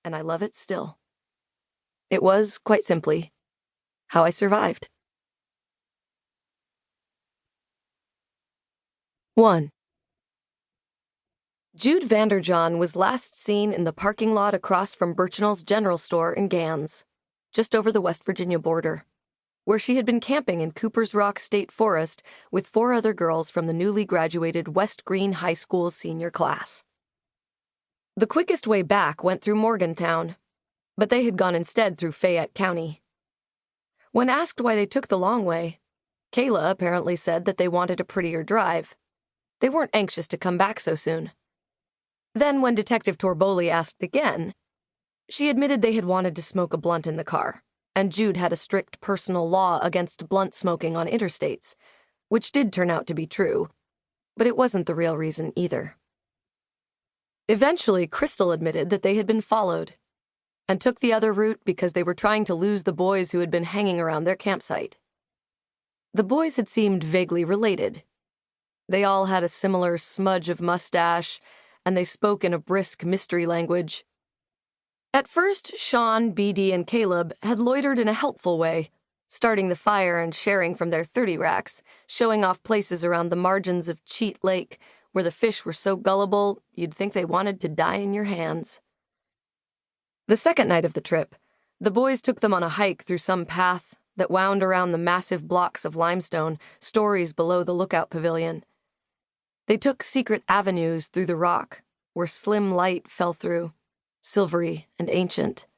and I love it still. It was, quite simply, how I survived. 1. Jude Vanderjohn was last seen in the parking lot across from Birchnell's General Store in Gans, just over the West Virginia border, where she had been camping in Cooper's Rock State Forest with 4 other girls from the newly graduated West Green High School senior class. The quickest way back went through Morgantown, but they had gone instead through Fayette County. When asked why they took the long way, Kayla apparently said that they wanted a prettier drive. They weren't anxious to come back so soon. Then, when Detective Torboli asked again, she admitted they had wanted to smoke a blunt in the car, and Jude had a strict personal law against blunt smoking on interstates, which did turn out to be true, but it wasn't the real reason either. Eventually, Crystal admitted that they had been followed, and took the other route because they were trying to lose the boys who had been hanging around their campsite. The boys had seemed vaguely related. They all had a similar smudge of mustache, and they spoke in a brisk mystery language. At first, Sean, BD, and Caleb had loitered in a helpful way, starting the fire and sharing from their 30 racks, showing off places around the margins of Cheat Lake where the fish were so gullible you'd think they wanted to die in your hands. The second night of the trip, the boys took them on a hike through some path that wound around the massive blocks of limestone, stories below the lookout pavilion. They took secret avenues through the rock, where slim light fell through, silvery and ancient.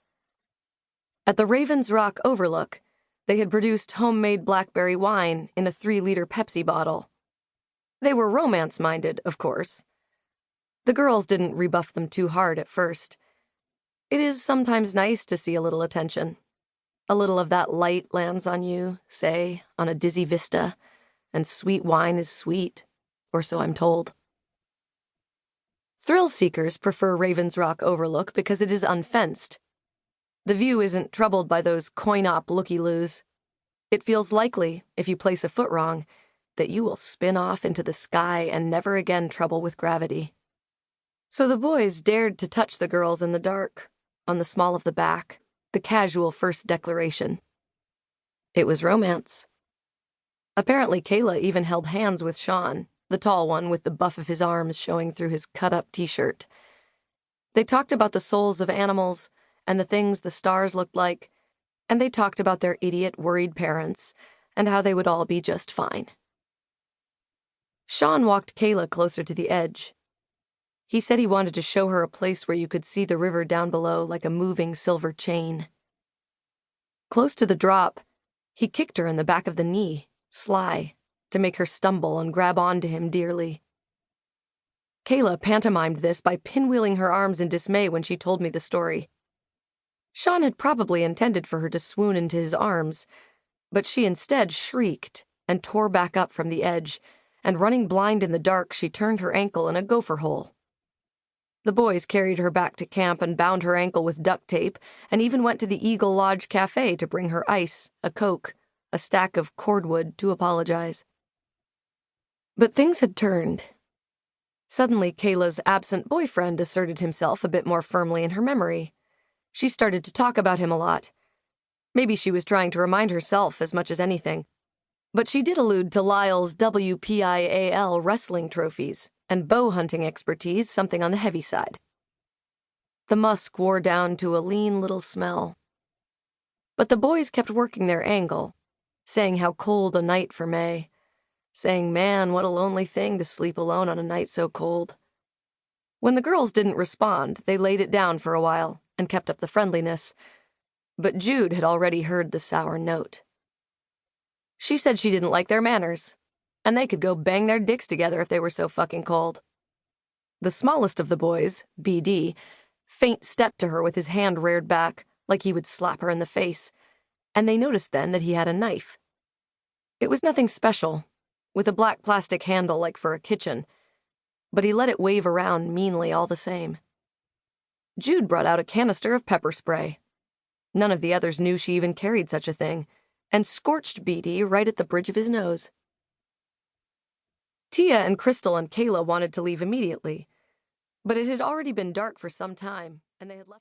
At the Ravens Rock Overlook, they had produced homemade blackberry wine in a 3-liter Pepsi bottle. They were romance-minded, of course. The girls didn't rebuff them too hard at first. It is sometimes nice to see a little attention. A little of that light lands on you, say, on a dizzy vista, and sweet wine is sweet, or so I'm told. Thrill seekers prefer Ravens Rock Overlook because it is unfenced. The view isn't troubled by those coin-op looky-loos. It feels likely, if you place a foot wrong, that you will spin off into the sky and never again trouble with gravity. So the boys dared to touch the girls in the dark, on the small of the back, the casual first declaration. It was romance. Apparently Kayla even held hands with Sean, the tall one with the buff of his arms showing through his cut-up t-shirt. They talked about the souls of animals and the things the stars looked like, and they talked about their idiot, worried parents and how they would all be just fine. Sean walked Kayla closer to the edge. He said he wanted to show her a place where you could see the river down below like a moving silver chain. Close to the drop, he kicked her in the back of the knee, sly, to make her stumble and grab onto him dearly. Kayla pantomimed this by pinwheeling her arms in dismay when she told me the story. Sean had probably intended for her to swoon into his arms, but she instead shrieked and tore back up from the edge, and running blind in the dark, she turned her ankle in a gopher hole. The boys carried her back to camp and bound her ankle with duct tape, and even went to the Eagle Lodge Cafe to bring her ice, a Coke, a stack of cordwood to apologize. But things had turned. Suddenly, Kayla's absent boyfriend asserted himself a bit more firmly in her memory. She started to talk about him a lot. Maybe she was trying to remind herself as much as anything. But she did allude to Lyle's WPIAL wrestling trophies and bow hunting expertise, something on the heavy side. The musk wore down to a lean little smell. But the boys kept working their angle, saying how cold a night for May, saying, man, what a lonely thing to sleep alone on a night so cold. When the girls didn't respond, they laid it down for a while and kept up the friendliness, but Jude had already heard the sour note. She said she didn't like their manners, and they could go bang their dicks together if they were so fucking cold. The smallest of the boys, BD, faint-stepped to her with his hand reared back, like he would slap her in the face, and they noticed then that he had a knife. It was nothing special, with a black plastic handle like for a kitchen, but he let it wave around meanly all the same. Jude brought out a canister of pepper spray. None of the others knew she even carried such a thing, and scorched BD right at the bridge of his nose. Tia and Crystal and Kayla wanted to leave immediately, but it had already been dark for some time, and they had left